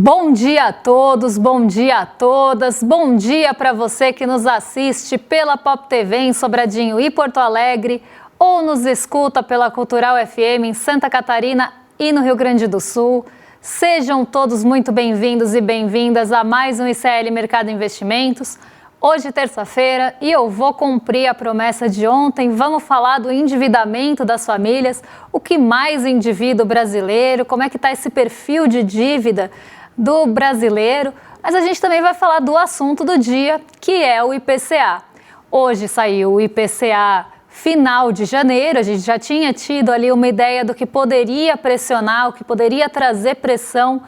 Bom dia a todos, bom dia a todas, bom dia para você que nos assiste pela Pop TV em Sobradinho e Porto Alegre ou nos escuta pela Cultural FM em Santa Catarina e no Rio Grande do Sul. Sejam todos muito bem-vindos e bem-vindas a mais um ICL Mercado Investimentos. Hoje, terça-feira, e eu vou cumprir a promessa de ontem. Vamos falar do endividamento das famílias, o que mais endivida o brasileiro, como é que está esse perfil de dívida do brasileiro. Mas a gente também vai falar do assunto do dia, que é o IPCA. Hoje saiu o IPCA final de janeiro, a gente já tinha tido ali uma ideia do que poderia pressionar, o que poderia trazer pressão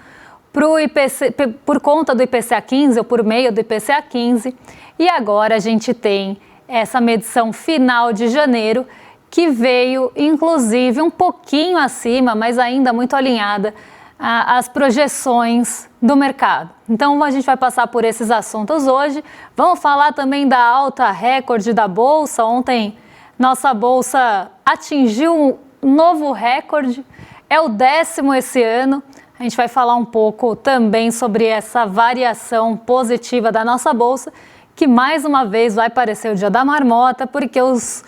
para o IPC, por conta do IPCA 15 ou por meio do IPCA 15. E agora a gente tem essa medição final de janeiro que veio, inclusive, um pouquinho acima, mas ainda muito alinhada às projeções do mercado. Então a gente vai passar por esses assuntos hoje. Vamos falar também da alta recorde da Bolsa. Ontem nossa Bolsa atingiu um novo recorde, é o 10º esse ano. A gente vai falar um pouco também sobre essa variação positiva da nossa Bolsa, que mais uma vez vai parecer o dia da marmota, porque os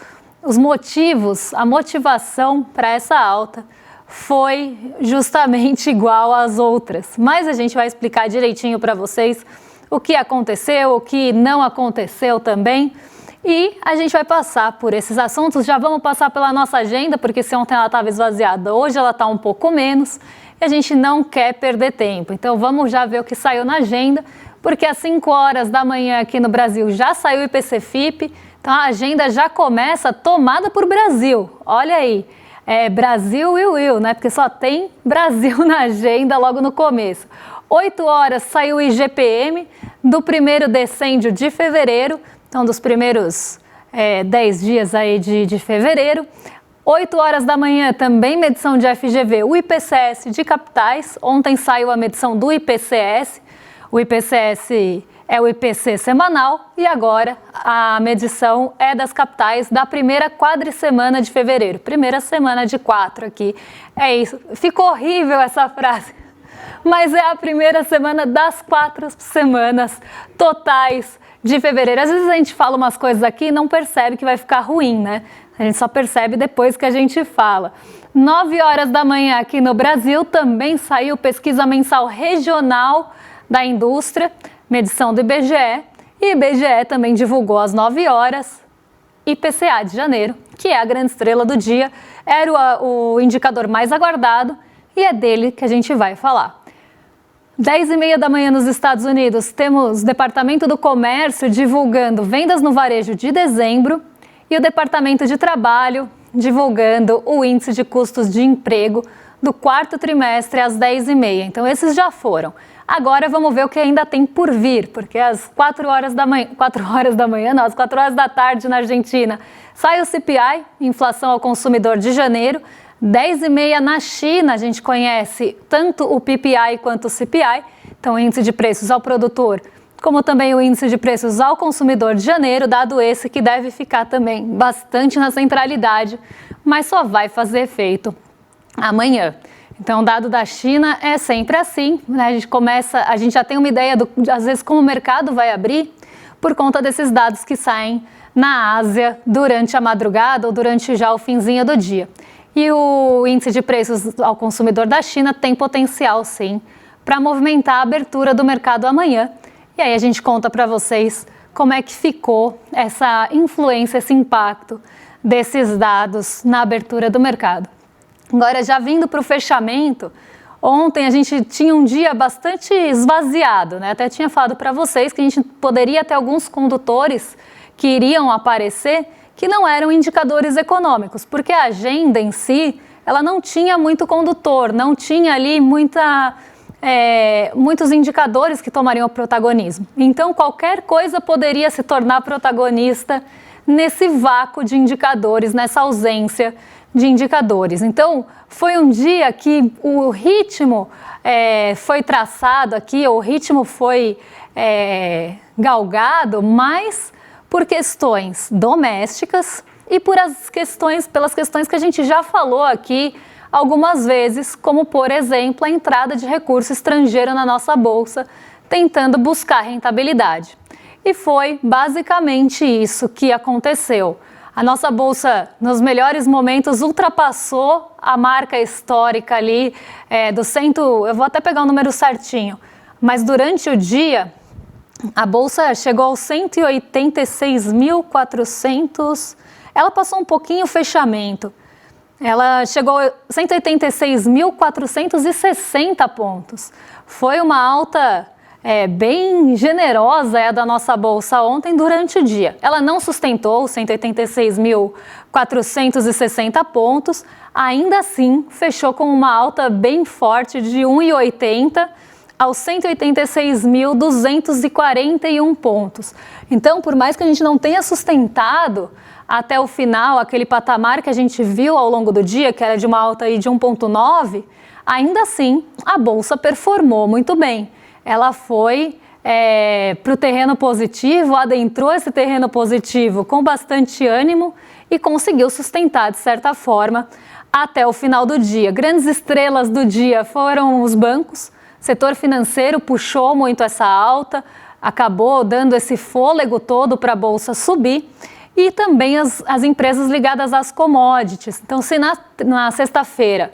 motivos, a motivação para essa alta foi justamente igual às outras. Mas a gente vai explicar direitinho para vocês o que aconteceu, o que não aconteceu também. E a gente vai passar por esses assuntos, já vamos passar pela nossa agenda, porque se ontem ela estava esvaziada, hoje ela está um pouco menos. A gente não quer perder tempo, então vamos já ver o que saiu na agenda, porque às 5 horas da manhã aqui no Brasil já saiu o IPC-FIP, então a agenda já começa tomada por Brasil. Olha aí, Brasil e né? Porque só tem Brasil na agenda logo no começo. 8 horas saiu o IGPM do primeiro decêndio de fevereiro, então dos primeiros 10 dias aí de fevereiro. 8 horas da manhã, também medição de FGV, o IPCS de capitais. Ontem saiu a medição do IPCS. O IPCS é o IPC semanal e agora a medição é das capitais da primeira quadricemana de fevereiro. Primeira semana de 4 aqui. É isso. Ficou horrível essa frase, mas é a primeira semana das 4 semanas totais de fevereiro. Às vezes a gente fala umas coisas aqui e não percebe que vai ficar ruim, né? A gente só percebe depois que a gente fala. 9 horas da manhã aqui no Brasil também saiu pesquisa mensal regional da indústria, medição do IBGE. E o IBGE também divulgou às 9 horas IPCA de janeiro, que é a grande estrela do dia. Era o indicador mais aguardado e é dele que a gente vai falar. 10h30 da manhã nos Estados Unidos, temos o Departamento do Comércio divulgando vendas no varejo de dezembro e o Departamento de Trabalho divulgando o índice de custos de emprego do 4º trimestre às 10h30. Então esses já foram. Agora vamos ver o que ainda tem por vir, porque às 4 horas da manhã, às 4 horas da tarde na Argentina, sai o CPI, inflação ao consumidor de janeiro. 10h30 na China, a gente conhece tanto o PPI quanto o CPI, então o índice de preços ao produtor, como também o índice de preços ao consumidor de janeiro, dado esse que deve ficar também bastante na centralidade, mas só vai fazer efeito amanhã. Então, o dado da China é sempre assim, né? A gente já tem uma ideia às vezes, como o mercado vai abrir, por conta desses dados que saem na Ásia durante a madrugada ou durante já o finzinho do dia. E o índice de preços ao consumidor da China tem potencial, sim, para movimentar a abertura do mercado amanhã. E aí a gente conta para vocês como é que ficou essa influência, esse impacto desses dados na abertura do mercado. Agora, já vindo para o fechamento, ontem a gente tinha um dia bastante esvaziado, né? Até tinha falado para vocês que a gente poderia ter alguns condutores que iriam aparecer que não eram indicadores econômicos, porque a agenda em si, ela não tinha muito condutor, não tinha ali muitos indicadores que tomariam o protagonismo. Então, qualquer coisa poderia se tornar protagonista nesse vácuo de indicadores, nessa ausência de indicadores. Então, foi um dia que o ritmo foi traçado aqui, o ritmo foi galgado, mas por questões domésticas e pelas questões que a gente já falou aqui algumas vezes, como por exemplo a entrada de recurso estrangeiro na nossa bolsa, tentando buscar rentabilidade. E foi basicamente isso que aconteceu. A nossa bolsa, nos melhores momentos, ultrapassou a marca histórica ali do 100, eu vou até pegar o número certinho, mas durante o dia a bolsa chegou aos 186.400, ela passou um pouquinho o fechamento. Ela chegou a 186.460 pontos. Foi uma alta bem generosa da nossa bolsa ontem durante o dia. Ela não sustentou os 186.460 pontos, ainda assim fechou com uma alta bem forte de 1,80 aos 186.241 pontos. Então, por mais que a gente não tenha sustentado até o final aquele patamar que a gente viu ao longo do dia, que era de uma alta aí de 1,9, ainda assim a bolsa performou muito bem. Ela foi para o terreno positivo, adentrou esse terreno positivo com bastante ânimo e conseguiu sustentar, de certa forma, até o final do dia. Grandes estrelas do dia foram os bancos, o setor financeiro puxou muito essa alta, acabou dando esse fôlego todo para a bolsa subir, e também as empresas ligadas às commodities. Então, se na sexta-feira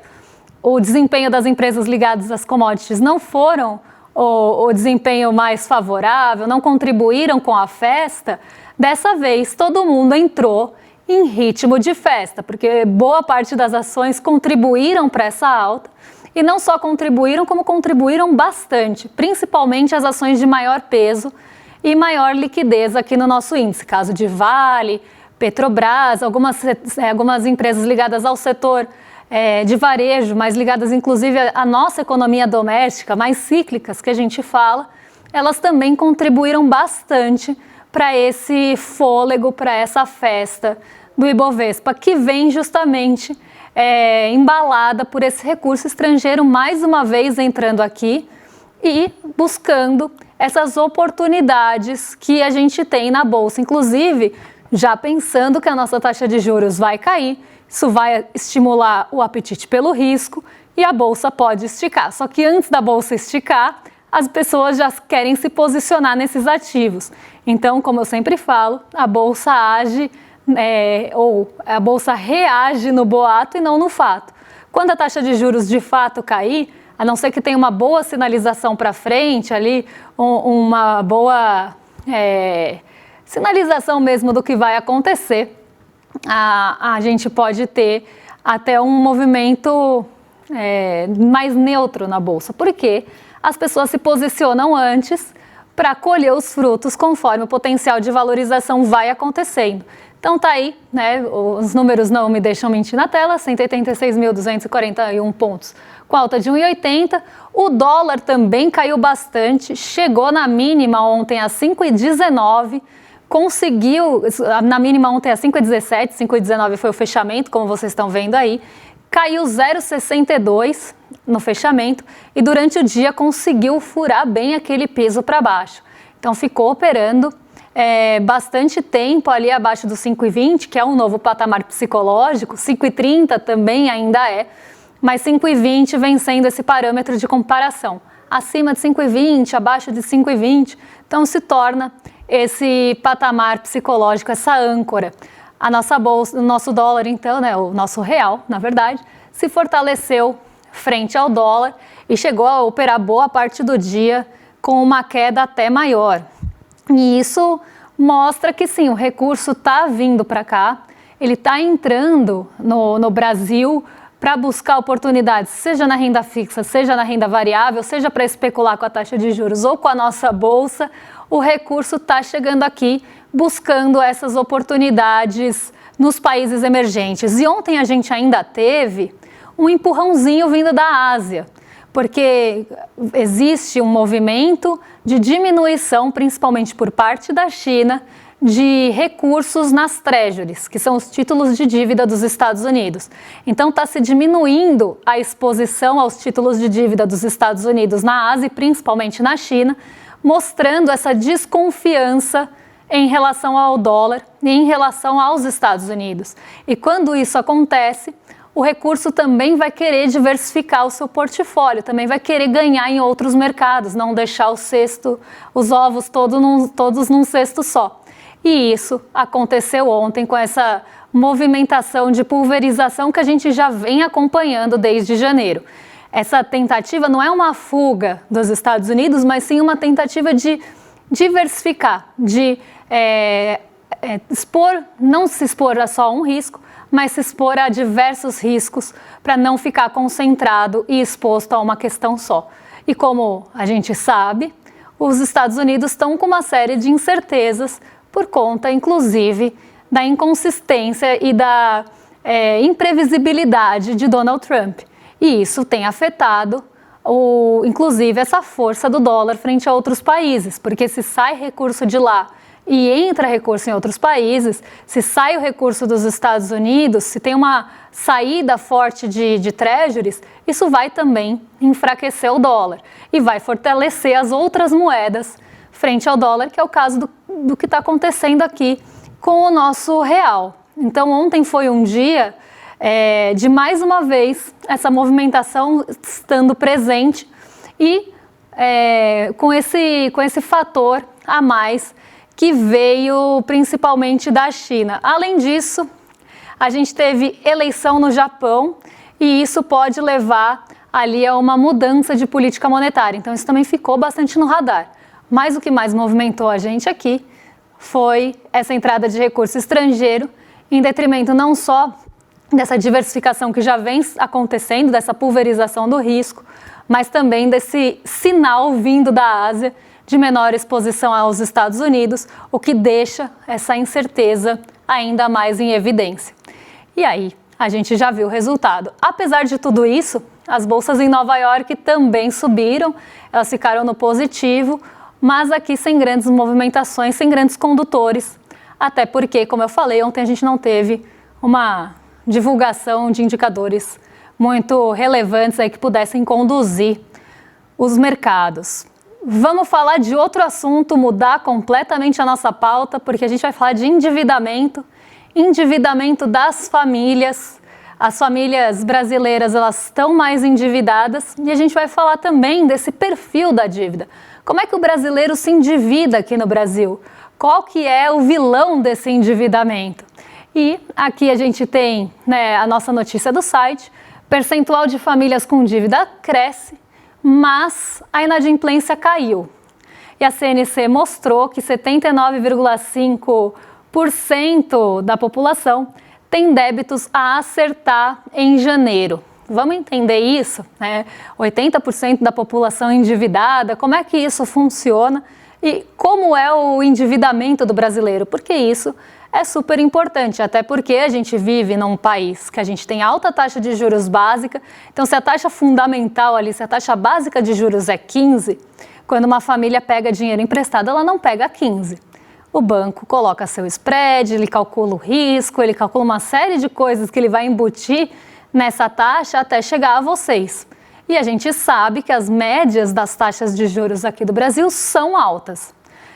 o desempenho das empresas ligadas às commodities não foram o desempenho mais favorável, não contribuíram com a festa, dessa vez todo mundo entrou em ritmo de festa, porque boa parte das ações contribuíram para essa alta, e não só contribuíram, como contribuíram bastante, principalmente as ações de maior peso e maior liquidez aqui no nosso índice, caso de Vale, Petrobras, algumas empresas ligadas ao setor de varejo, mais ligadas inclusive à nossa economia doméstica, mais cíclicas que a gente fala, elas também contribuíram bastante para esse fôlego, para essa festa do Ibovespa, que vem justamente embalada por esse recurso estrangeiro mais uma vez entrando aqui e buscando essas oportunidades que a gente tem na bolsa, inclusive já pensando que a nossa taxa de juros vai cair. Isso vai estimular o apetite pelo risco e a bolsa pode esticar. Só que antes da bolsa esticar, as pessoas já querem se posicionar nesses ativos. Então, como eu sempre falo, a bolsa age ou a bolsa reage no boato e não no fato. Quando a taxa de juros de fato cair, a não ser que tenha uma boa sinalização para frente ali, uma boa sinalização mesmo do que vai acontecer, a gente pode ter até um movimento mais neutro na bolsa, porque as pessoas se posicionam antes para colher os frutos conforme o potencial de valorização vai acontecendo. Então tá aí, né? Os números não me deixam mentir na tela, 186.241 pontos com alta de 1,80. O dólar também caiu bastante, chegou na mínima ontem a 5,19, conseguiu, na mínima ontem a 5,17, 5,19 foi o fechamento, como vocês estão vendo aí, caiu 0,62 no fechamento e durante o dia conseguiu furar bem aquele piso para baixo. Então ficou operando bastante tempo ali abaixo do 5,20, que é um novo patamar psicológico, 5,30 também ainda mas 5,20 vem sendo esse parâmetro de comparação. Acima de 5,20, abaixo de 5,20, então se torna esse patamar psicológico, essa âncora. A nossa bolsa, o nosso dólar então, o nosso real, na verdade, se fortaleceu frente ao dólar e chegou a operar boa parte do dia com uma queda até maior. E isso mostra que sim, o recurso está vindo para cá, ele está entrando no Brasil para buscar oportunidades, seja na renda fixa, seja na renda variável, seja para especular com a taxa de juros ou com a nossa bolsa, o recurso está chegando aqui buscando essas oportunidades nos países emergentes. E ontem a gente ainda teve um empurrãozinho vindo da Ásia, porque existe um movimento de diminuição, principalmente por parte da China, de recursos nas treasuries, que são os títulos de dívida dos Estados Unidos. Então está se diminuindo a exposição aos títulos de dívida dos Estados Unidos na Ásia e principalmente na China, mostrando essa desconfiança em relação ao dólar e em relação aos Estados Unidos. E quando isso acontece, o recurso também vai querer diversificar o seu portfólio, também vai querer ganhar em outros mercados, não deixar os ovos todos num cesto só. E isso aconteceu ontem com essa movimentação de pulverização que a gente já vem acompanhando desde janeiro. Essa tentativa não é uma fuga dos Estados Unidos, mas sim uma tentativa de diversificar, de não se expor a só um risco, mas se expor a diversos riscos para não ficar concentrado e exposto a uma questão só. E como a gente sabe, os Estados Unidos estão com uma série de incertezas por conta, inclusive, da inconsistência e da imprevisibilidade de Donald Trump. E isso tem afetado, inclusive, essa força do dólar frente a outros países, porque se sai recurso de lá e entra recurso em outros países, se sai o recurso dos Estados Unidos, se tem uma saída forte de treasuries, isso vai também enfraquecer o dólar e vai fortalecer as outras moedas frente ao dólar, que é o caso do que está acontecendo aqui com o nosso real. Então, ontem foi um dia de, mais uma vez, essa movimentação estando presente e com esse fator a mais que veio principalmente da China. Além disso, a gente teve eleição no Japão e isso pode levar ali a uma mudança de política monetária. Então, isso também ficou bastante no radar. Mas o que mais movimentou a gente aqui foi essa entrada de recurso estrangeiro, em detrimento não só dessa diversificação que já vem acontecendo, dessa pulverização do risco, mas também desse sinal vindo da Ásia de menor exposição aos Estados Unidos, o que deixa essa incerteza ainda mais em evidência. E aí, a gente já viu o resultado. Apesar de tudo isso, as bolsas em Nova York também subiram, elas ficaram no positivo, mas aqui sem grandes movimentações, sem grandes condutores, até porque, como eu falei, ontem a gente não teve uma divulgação de indicadores muito relevantes aí que pudessem conduzir os mercados. Vamos falar de outro assunto, mudar completamente a nossa pauta, porque a gente vai falar de endividamento das famílias. As famílias brasileiras, elas estão mais endividadas e a gente vai falar também desse perfil da dívida. Como é que o brasileiro se endivida aqui no Brasil? Qual que é o vilão desse endividamento? E aqui a gente tem a nossa notícia do site, percentual de famílias com dívida cresce, mas a inadimplência caiu. E a CNC mostrou que 79,5% da população tem débitos a acertar em janeiro. Vamos entender isso, 80% da população endividada, como é que isso funciona e como é o endividamento do brasileiro? Porque isso é super importante, até porque a gente vive num país que a gente tem alta taxa de juros básica, então se a taxa fundamental ali, se a taxa básica de juros é 15, quando uma família pega dinheiro emprestado, ela não pega 15. O banco coloca seu spread, ele calcula o risco, ele calcula uma série de coisas que ele vai embutir nessa taxa até chegar a vocês. E a gente sabe que as médias das taxas de juros aqui do Brasil são altas.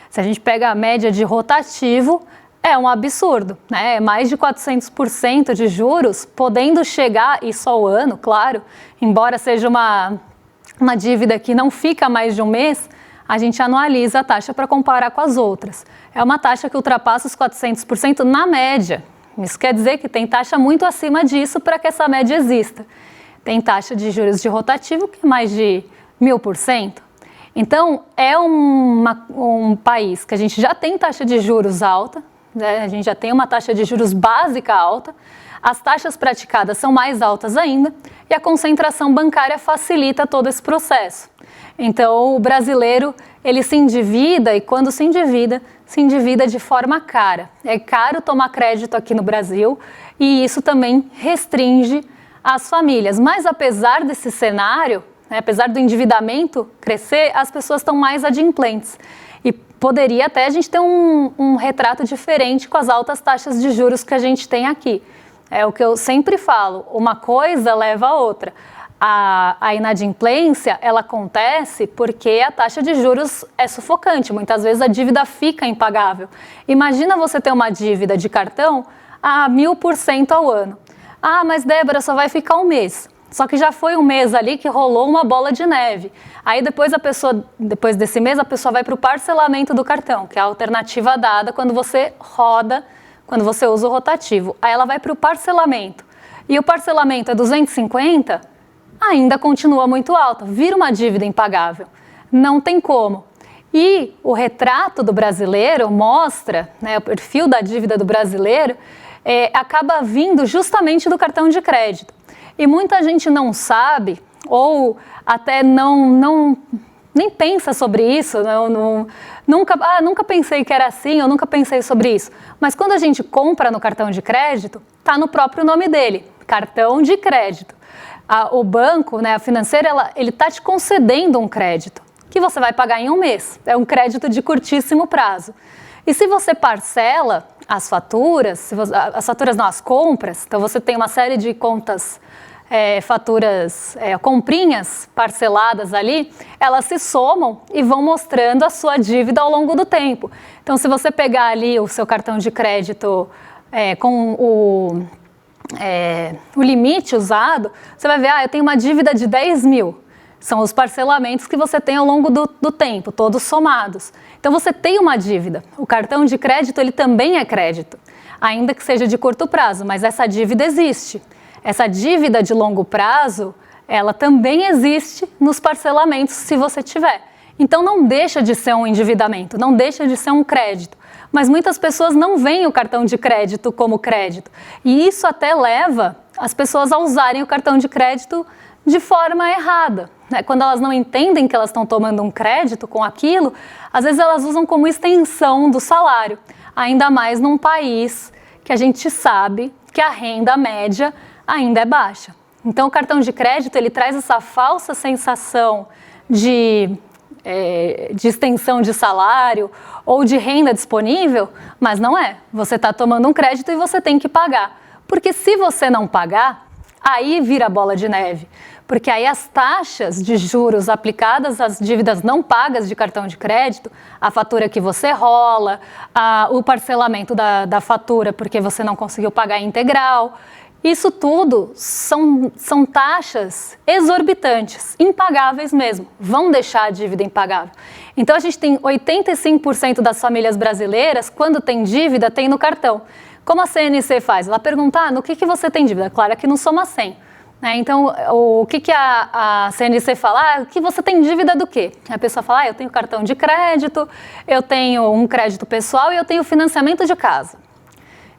Se a gente pega a média de rotativo, é um absurdo, É mais de 400% de juros, podendo chegar, isso ao ano, claro, embora seja uma dívida que não fica mais de um mês, a gente anualiza a taxa para comparar com as outras. É uma taxa que ultrapassa os 400% na média. Isso quer dizer que tem taxa muito acima disso para que essa média exista. Tem taxa de juros de rotativo que é mais de 1000%. Então, é um país que a gente já tem taxa de juros alta, a gente já tem uma taxa de juros básica alta, as taxas praticadas são mais altas ainda e a concentração bancária facilita todo esse processo. Então, o brasileiro, ele se endivida e quando se endivida de forma cara. É caro tomar crédito aqui no Brasil e isso também restringe as famílias. Mas apesar desse cenário, apesar do endividamento crescer, as pessoas estão mais adimplentes. E poderia até a gente ter um retrato diferente com as altas taxas de juros que a gente tem aqui. É o que eu sempre falo, uma coisa leva a outra. A inadimplência, ela acontece porque a taxa de juros é sufocante. Muitas vezes a dívida fica impagável. Imagina você ter uma dívida de cartão a 1000% ao ano. Ah, mas Débora, só vai ficar um mês. Só que já foi um mês ali que rolou uma bola de neve. Aí depois desse mês, a pessoa vai para o parcelamento do cartão, que é a alternativa dada quando você roda, quando você usa o rotativo. Aí ela vai para o parcelamento. E o parcelamento é 250, ainda continua muito alta, vira uma dívida impagável. Não tem como. E o retrato do brasileiro mostra, né, o perfil da dívida do brasileiro, acaba vindo justamente do cartão de crédito. E muita gente não sabe, ou até nem pensa sobre isso, nunca pensei que era assim, eu nunca pensei sobre isso. Mas quando a gente compra no cartão de crédito, está no próprio nome dele, cartão de crédito. O banco, né, a financeira, ele está te concedendo um crédito, que você vai pagar em um mês. É um crédito de curtíssimo prazo. E se você parcela as faturas, as compras, então você tem uma série de contas, faturas, comprinhas parceladas ali, elas se somam e vão mostrando a sua dívida ao longo do tempo. Então, se você pegar ali o seu cartão de crédito com o limite usado, você vai ver, eu tenho uma dívida de 10 mil. São os parcelamentos que você tem ao longo do tempo, todos somados. Então, você tem uma dívida. O cartão de crédito, ele também é crédito, ainda que seja de curto prazo, mas essa dívida existe. Essa dívida de longo prazo, ela também existe nos parcelamentos, se você tiver. Então, não deixa de ser um endividamento, não deixa de ser um crédito. Mas muitas pessoas não veem o cartão de crédito como crédito. E isso até leva as pessoas a usarem o cartão de crédito de forma errada. Quando elas não entendem que elas estão tomando um crédito com aquilo, às vezes elas usam como extensão do salário. Ainda mais num país que a gente sabe que a renda média ainda é baixa. Então, o cartão de crédito, ele traz essa falsa sensação de extensão de salário ou de renda disponível, mas não é. Você está tomando um crédito e você tem que pagar. Porque se você não pagar, aí vira bola de neve. Porque aí as taxas de juros aplicadas às dívidas não pagas de cartão de crédito, a fatura que você rola, o parcelamento da fatura porque você não conseguiu pagar integral, isso tudo são taxas exorbitantes, impagáveis mesmo, vão deixar a dívida impagável. Então a gente tem 85% das famílias brasileiras, quando tem dívida, tem no cartão. Como a CNC faz? Ela pergunta, no que você tem dívida? Claro que não soma 100. Então, o que a CNC fala? Que você tem dívida do quê? A pessoa fala, eu tenho cartão de crédito, eu tenho um crédito pessoal e eu tenho financiamento de casa.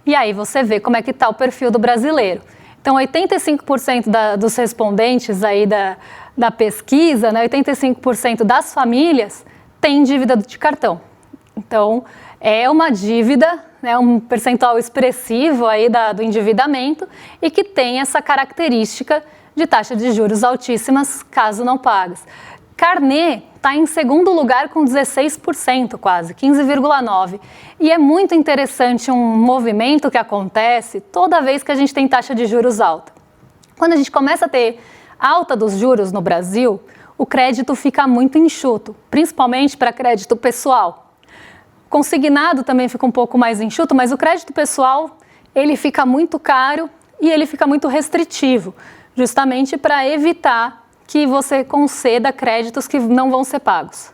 E aí você vê como é que está o perfil do brasileiro. Então, 85% dos respondentes aí da pesquisa, 85% das famílias têm dívida de cartão. Então, é uma dívida, um percentual expressivo aí do endividamento e que tem essa característica de taxa de juros altíssimas, caso não pagues. Carnê está em segundo lugar com 16% quase, 15,9%. E é muito interessante um movimento que acontece toda vez que a gente tem taxa de juros alta. Quando a gente começa a ter alta dos juros no Brasil, o crédito fica muito enxuto, principalmente para crédito pessoal. Consignado também fica um pouco mais enxuto, mas o crédito pessoal, ele fica muito caro e ele fica muito restritivo, justamente para evitar que você conceda créditos que não vão ser pagos.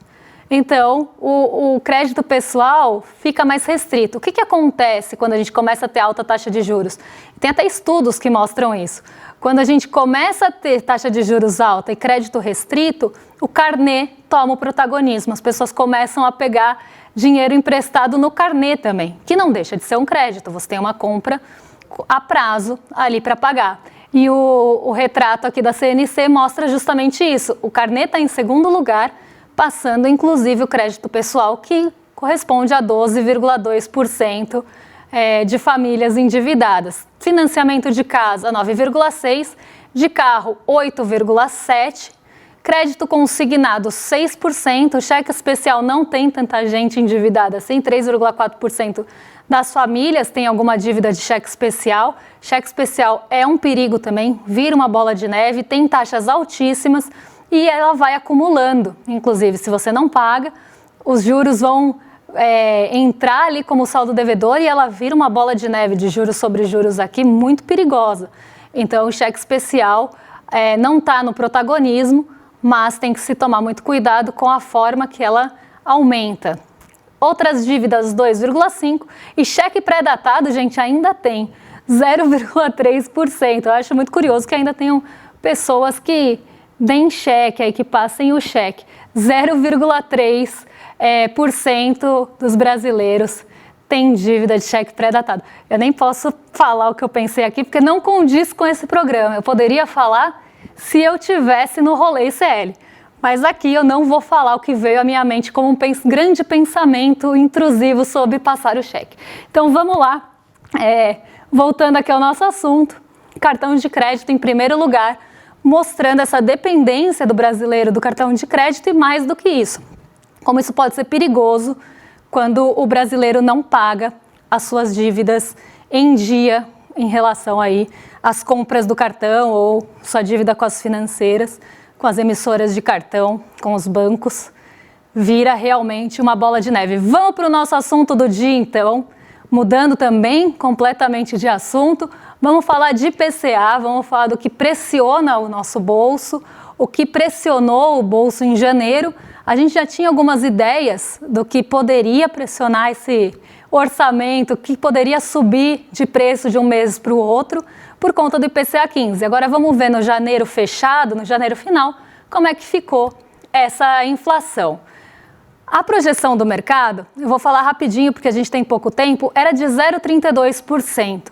Então, o crédito pessoal fica mais restrito. O que acontece quando a gente começa a ter alta taxa de juros? Tem até estudos que mostram isso. Quando a gente começa a ter taxa de juros alta e crédito restrito, o carnê toma o protagonismo. As pessoas começam a pegar dinheiro emprestado no carnê também, que não deixa de ser um crédito. Você tem uma compra a prazo ali para pagar. E o retrato aqui da CNC mostra justamente isso. O carnê está em segundo lugar, passando inclusive o crédito pessoal, que corresponde a 12,2% de famílias endividadas. Financiamento de casa, 9,6%, de carro, 8,7%, crédito consignado, 6%, cheque especial não tem tanta gente endividada assim, 3,4% das famílias têm alguma dívida de cheque especial. Cheque especial é um perigo também, vira uma bola de neve, tem taxas altíssimas e ela vai acumulando. Inclusive, se você não paga, os juros vão entrar ali como saldo devedor e ela vira uma bola de neve de juros sobre juros aqui muito perigosa. Então o cheque especial não está no protagonismo, mas tem que se tomar muito cuidado com a forma que ela aumenta. Outras dívidas 2,5% e cheque pré-datado, gente, ainda tem 0,3%. Eu acho muito curioso que ainda tenham pessoas que deem cheque, aí que passem o cheque. 0,3% dos brasileiros tem dívida de cheque pré-datado. Eu nem posso falar o que eu pensei aqui, porque não condiz com esse programa. Eu poderia falar se eu tivesse no rolê ICL. Mas aqui eu não vou falar o que veio à minha mente como um grande pensamento intrusivo sobre passar o cheque. Então vamos lá, voltando aqui ao nosso assunto, cartão de crédito em primeiro lugar, mostrando essa dependência do brasileiro do cartão de crédito e mais do que isso, como isso pode ser perigoso quando o brasileiro não paga as suas dívidas em dia em relação aí às compras do cartão ou sua dívida com as financeiras, com as emissoras de cartão, com os bancos, vira realmente uma bola de neve. Vamos para o nosso assunto do dia, então, mudando também completamente de assunto, vamos falar de IPCA, vamos falar do que pressiona o nosso bolso, o que pressionou o bolso em janeiro. A gente já tinha algumas ideias do que poderia pressionar esse orçamento, que poderia subir de preço de um mês para o outro, por conta do IPCA 15. Agora vamos ver no janeiro fechado, no janeiro final, como é que ficou essa inflação. A projeção do mercado, eu vou falar rapidinho porque a gente tem pouco tempo, era de 0,32%.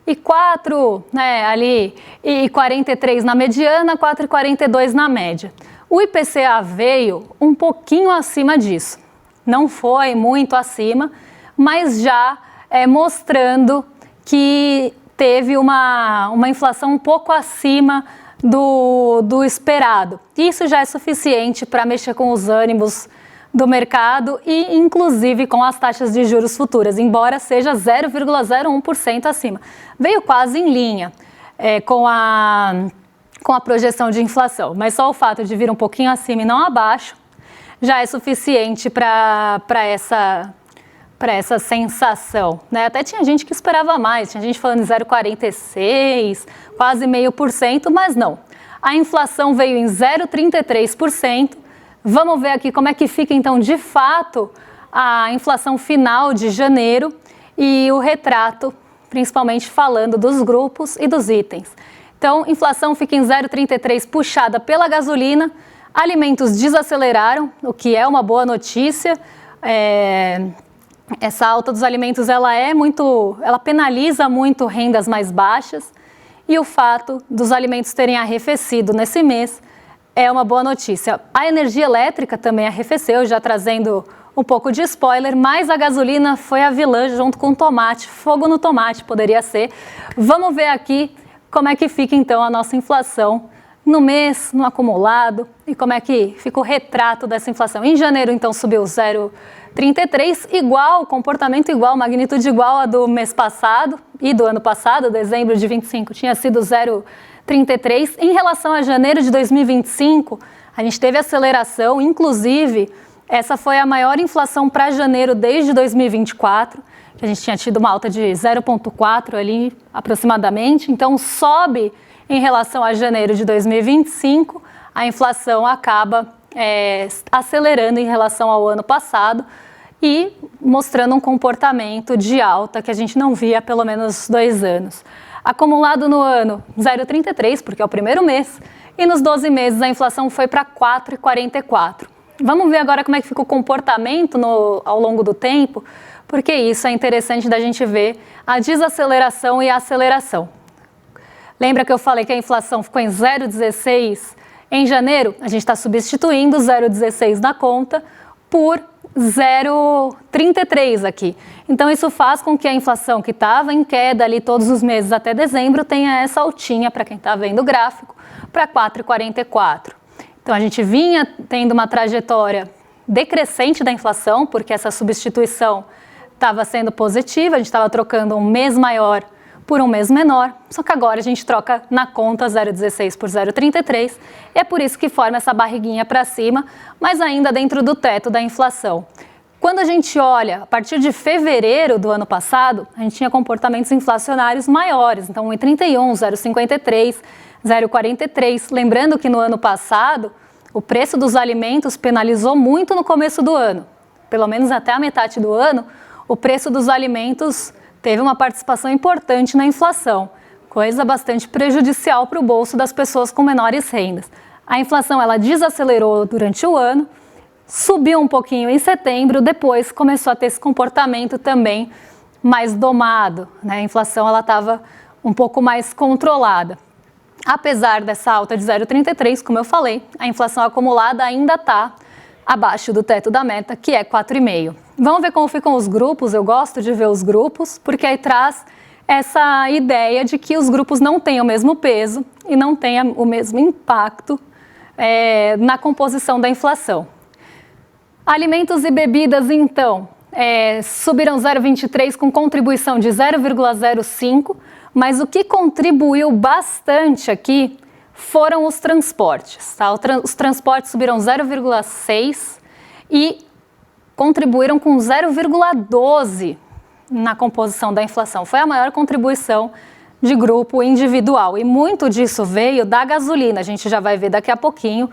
E 4, ali, e 43 na mediana, 4,42 na média. O IPCA veio um pouquinho acima disso. Não foi muito acima, mas já mostrando que teve uma inflação um pouco acima do esperado. Isso já é suficiente para mexer com os ânimos do mercado e, inclusive, com as taxas de juros futuras, embora seja 0,01% acima. Veio quase em linha com a projeção de inflação, mas só o fato de vir um pouquinho acima e não abaixo já é suficiente para essa sensação, né? Até tinha gente que esperava mais, tinha gente falando em 0,46%, quase 0,5%, mas não. A inflação veio em 0,33%. Vamos ver aqui como é que fica, então, de fato, a inflação final de janeiro e o retrato, principalmente falando dos grupos e dos itens. Então, inflação fica em 0,33%, puxada pela gasolina. Alimentos desaceleraram, o que é uma boa notícia. Essa alta dos alimentos ela penaliza muito rendas mais baixas, e o fato dos alimentos terem arrefecido nesse mês é uma boa notícia. A energia elétrica também arrefeceu, já trazendo um pouco de spoiler, mas a gasolina foi a vilã junto com o tomate, fogo no tomate poderia ser. Vamos ver aqui como é que fica então a nossa inflação no mês, no acumulado, e como é que fica o retrato dessa inflação. Em janeiro, então, subiu 0,33, comportamento igual, magnitude igual a do mês passado e do ano passado, dezembro de 25, tinha sido 0,33. Em relação a janeiro de 2025, a gente teve aceleração, inclusive, essa foi a maior inflação para janeiro desde 2024, que a gente tinha tido uma alta de 0,4 ali, aproximadamente, então sobe em relação a janeiro de 2025, a inflação acaba acelerando em relação ao ano passado e mostrando um comportamento de alta que a gente não via há pelo menos 2 anos. Acumulado no ano, 0,33, porque é o primeiro mês, e nos 12 meses a inflação foi para 4,44. Vamos ver agora como é que fica o comportamento ao longo do tempo, porque isso é interessante da gente ver a desaceleração e a aceleração. Lembra que eu falei que a inflação ficou em 0,16 em janeiro? A gente está substituindo 0,16 na conta por 0,33 aqui. Então isso faz com que a inflação que estava em queda ali todos os meses até dezembro tenha essa altinha, para quem está vendo o gráfico, para 4,44. Então a gente vinha tendo uma trajetória decrescente da inflação, porque essa substituição estava sendo positiva, a gente estava trocando um mês maior por um mês menor, só que agora a gente troca na conta 0,16 por 0,33, é por isso que forma essa barriguinha para cima, mas ainda dentro do teto da inflação. Quando a gente olha, a partir de fevereiro do ano passado, a gente tinha comportamentos inflacionários maiores, então 1,31, 0,53, 0,43. Lembrando que no ano passado, o preço dos alimentos penalizou muito no começo do ano. Pelo menos até a metade do ano, o preço dos alimentos teve uma participação importante na inflação, coisa bastante prejudicial para o bolso das pessoas com menores rendas. A inflação ela desacelerou durante o ano, subiu um pouquinho em setembro, depois começou a ter esse comportamento também mais domado, né? A inflação ela estava um pouco mais controlada. Apesar dessa alta de 0,33, como eu falei, a inflação acumulada ainda está abaixo do teto da meta, que é 4,5. Vamos ver como ficam os grupos. Eu gosto de ver os grupos, porque aí traz essa ideia de que os grupos não têm o mesmo peso e não têm o mesmo impacto na composição da inflação. Alimentos e bebidas, então, subiram 0,23 com contribuição de 0,05, mas o que contribuiu bastante aqui foram os transportes. Tá? Os transportes subiram 0,6 e contribuíram com 0,12 na composição da inflação. Foi a maior contribuição de grupo individual e muito disso veio da gasolina. A gente já vai ver daqui a pouquinho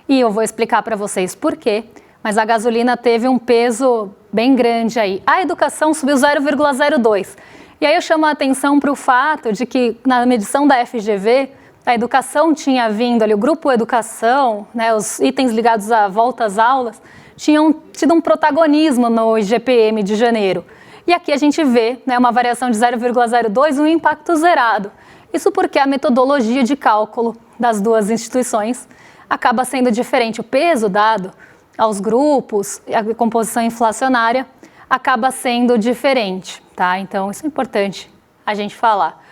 e eu vou explicar para vocês por quê. Mas a gasolina teve um peso bem grande aí. A educação subiu 0,02. E aí eu chamo a atenção para o fato de que na medição da FGV, a educação tinha vindo ali, o grupo educação, né, os itens ligados à volta às aulas, tinham tido um protagonismo no IGPM de janeiro. E aqui a gente vê, né, uma variação de 0,02 e um impacto zerado. Isso porque a metodologia de cálculo das duas instituições acaba sendo diferente. O peso dado aos grupos, a composição inflacionária acaba sendo diferente, tá? Então isso é importante a gente falar.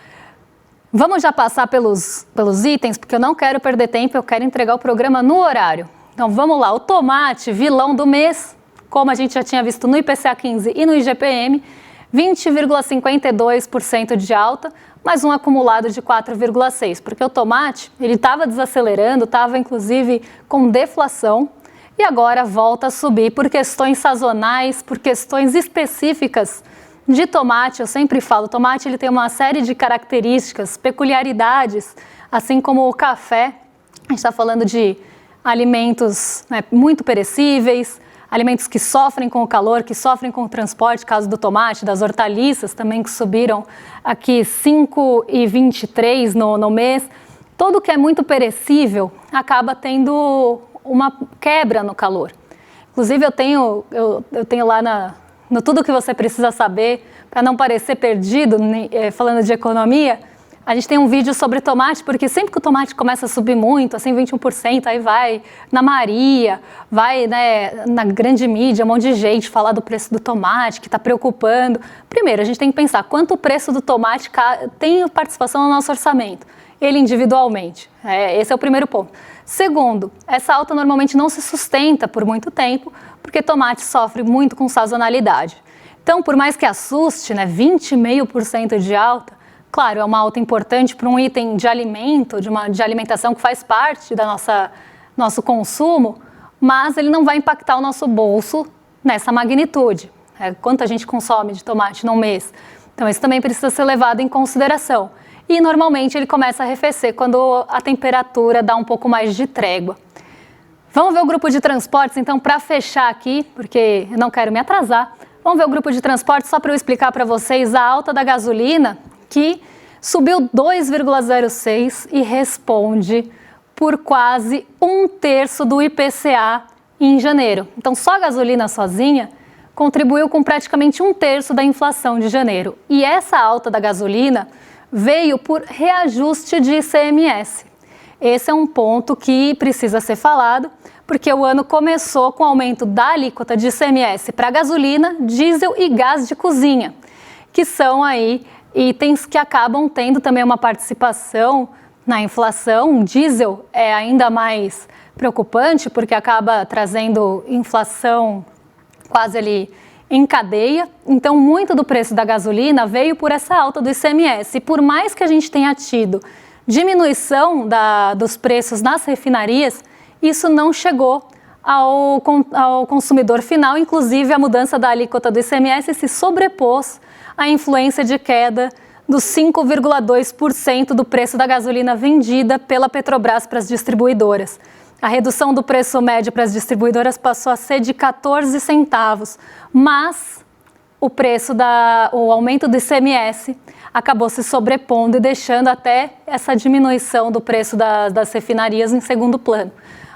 Vamos já passar pelos itens, porque eu não quero perder tempo, eu quero entregar o programa no horário. Então vamos lá, o tomate, vilão do mês, como a gente já tinha visto no IPCA 15 e no IGPM, 20,52% de alta, mais um acumulado de 4,6%, porque o tomate ele estava desacelerando, estava inclusive com deflação, e agora volta a subir por questões sazonais, por questões específicas de tomate. Eu sempre falo, o tomate ele tem uma série de características, peculiaridades, assim como o café. A gente está falando de alimentos, né, muito perecíveis, alimentos que sofrem com o calor, que sofrem com o transporte, caso do tomate, das hortaliças também que subiram aqui 5,23 no mês. Tudo que é muito perecível acaba tendo uma quebra no calor. Inclusive eu tenho lá no Tudo que você precisa saber, para não parecer perdido, falando de economia, a gente tem um vídeo sobre tomate, porque sempre que o tomate começa a subir muito, assim 21%, aí vai na Maria, vai, né, na grande mídia, um monte de gente falar do preço do tomate, que está preocupando. Primeiro, a gente tem que pensar quanto o preço do tomate tem participação no nosso orçamento, ele individualmente. Esse é o primeiro ponto. Segundo, essa alta normalmente não se sustenta por muito tempo, porque tomate sofre muito com sazonalidade. Então, por mais que assuste, né, 20,5% de alta, claro, é uma alta importante para um item de alimento, de alimentação que faz parte da nosso consumo, mas ele não vai impactar o nosso bolso nessa magnitude. Quanto a gente consome de tomate num mês? Então, isso também precisa ser levado em consideração. E normalmente ele começa a arrefecer quando a temperatura dá um pouco mais de trégua. Vamos ver o grupo de transportes, então, para fechar aqui, porque eu não quero me atrasar. Vamos ver o grupo de transportes só para eu explicar para vocês a alta da gasolina, que subiu 2,06 e responde por quase 1/3 do IPCA em janeiro. Então, só a gasolina sozinha contribuiu com praticamente 1/3 da inflação de janeiro. E essa alta da gasolina veio por reajuste de ICMS. Esse é um ponto que precisa ser falado, porque o ano começou com o aumento da alíquota de ICMS para gasolina, diesel e gás de cozinha, que são aí itens que acabam tendo também uma participação na inflação. O diesel é ainda mais preocupante, porque acaba trazendo inflação quase ali em cadeia. Então, muito do preço da gasolina veio por essa alta do ICMS. E por mais que a gente tenha tido diminuição dos preços nas refinarias, isso não chegou ao consumidor final. Inclusive, a mudança da alíquota do ICMS se sobrepôs à influência de queda dos 5,2% do preço da gasolina vendida pela Petrobras para as distribuidoras. A redução do preço médio para as distribuidoras passou a ser de 14 centavos, mas o aumento do ICMS acabou se sobrepondo e deixando até essa diminuição do preço das refinarias em segundo plano.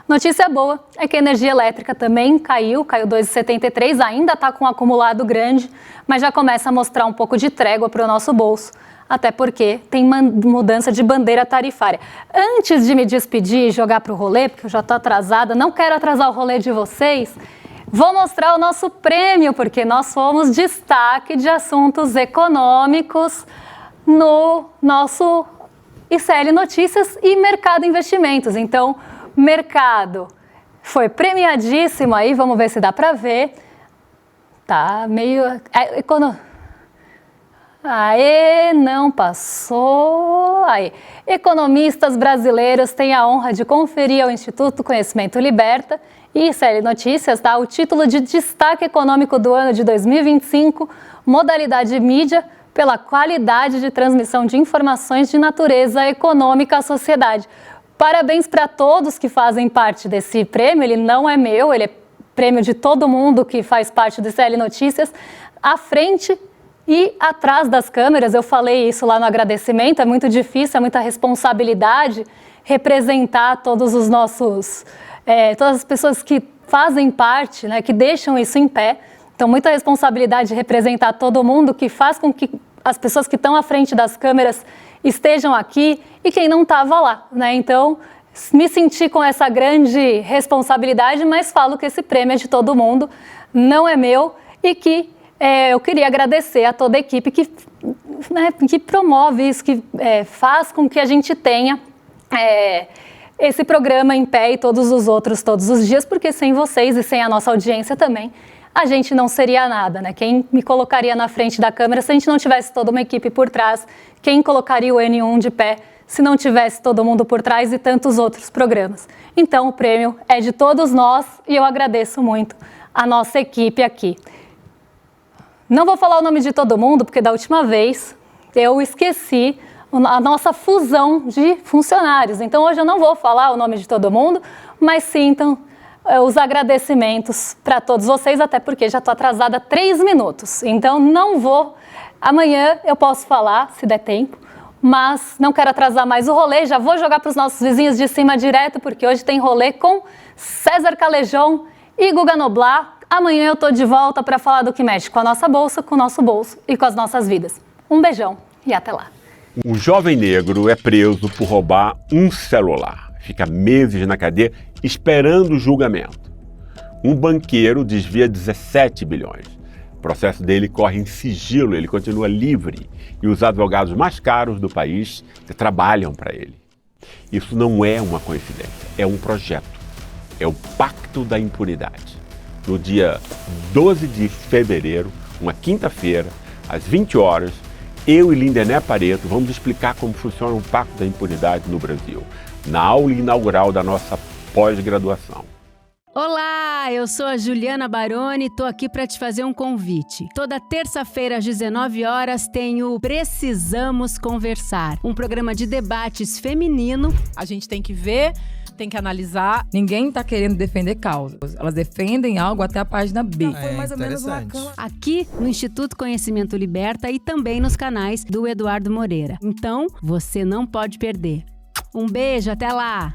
Notícia boa é que a energia elétrica também caiu 2,73, ainda está com um acumulado grande, mas já começa a mostrar um pouco de trégua para o nosso bolso, até porque tem mudança de bandeira tarifária. Antes de me despedir e jogar para o rolê, porque eu já estou atrasada, não quero atrasar o rolê de vocês, vou mostrar o nosso prêmio, porque nós fomos destaque de assuntos econômicos no nosso ICL Notícias e Mercado Investimentos. Então, mercado foi premiadíssimo aí, vamos ver se dá para ver. Tá meio... Aê, não passou. Aí. Economistas brasileiros têm a honra de conferir ao Instituto Conhecimento Liberta e ICL Notícias, tá? O título de destaque econômico do ano de 2025, modalidade mídia, pela qualidade de transmissão de informações de natureza econômica à sociedade. Parabéns para todos que fazem parte desse prêmio, ele não é meu, ele é prêmio de todo mundo que faz parte do ICL Notícias. À frente e atrás das câmeras, eu falei isso lá no agradecimento, é muito difícil, é muita responsabilidade representar todos os nossos, todas as pessoas que fazem parte, né, que deixam isso em pé. Então, muita responsabilidade de representar todo mundo, que faz com que as pessoas que estão à frente das câmeras estejam aqui e quem não estava lá, né? Então, me senti com essa grande responsabilidade, mas falo que esse prêmio é de todo mundo, não é meu, e que eu queria agradecer a toda a equipe que promove isso, que faz com que a gente tenha esse programa em pé e todos os outros todos os dias, porque sem vocês e sem a nossa audiência também, a gente não seria nada, né? Quem me colocaria na frente da câmera se a gente não tivesse toda uma equipe por trás? Quem colocaria o N1 de pé se não tivesse todo mundo por trás e tantos outros programas? Então, o prêmio é de todos nós e eu agradeço muito a nossa equipe aqui. Não vou falar o nome de todo mundo, porque da última vez eu esqueci a nossa fusão de funcionários. Então, hoje eu não vou falar o nome de todo mundo, mas sintam os agradecimentos para todos vocês, até porque já estou atrasada 3 minutos. Então, não vou. Amanhã eu posso falar, se der tempo, mas não quero atrasar mais o rolê. Já vou jogar para os nossos vizinhos de cima direto, porque hoje tem rolê com César Calejão e Guga Noblar. Amanhã eu estou de volta para falar do que mexe com a nossa bolsa, com o nosso bolso e com as nossas vidas. Um beijão e até lá. Um jovem negro é preso por roubar um celular. Fica meses na cadeia esperando o julgamento. Um banqueiro desvia 17 bilhões. O processo dele corre em sigilo, ele continua livre. E os advogados mais caros do país trabalham para ele. Isso não é uma coincidência, é um projeto. É o Pacto da Impunidade. No dia 12 de fevereiro, uma quinta-feira, às 20 horas, eu e Lindené Pareto vamos explicar como funciona o Pacto da Impunidade no Brasil, na aula inaugural da nossa pós-graduação. Olá, eu sou a Juliana Baroni e tô aqui para te fazer um convite. Toda terça-feira às 19 horas tem o Precisamos Conversar, um programa de debates feminino. A gente tem que ver, tem que analisar. Ninguém tá querendo defender causas. Elas defendem algo até a página B. Foi mais ou menos uma Aqui no Instituto Conhecimento Liberta e também nos canais do Eduardo Moreira. Então, você não pode perder. Um beijo, até lá!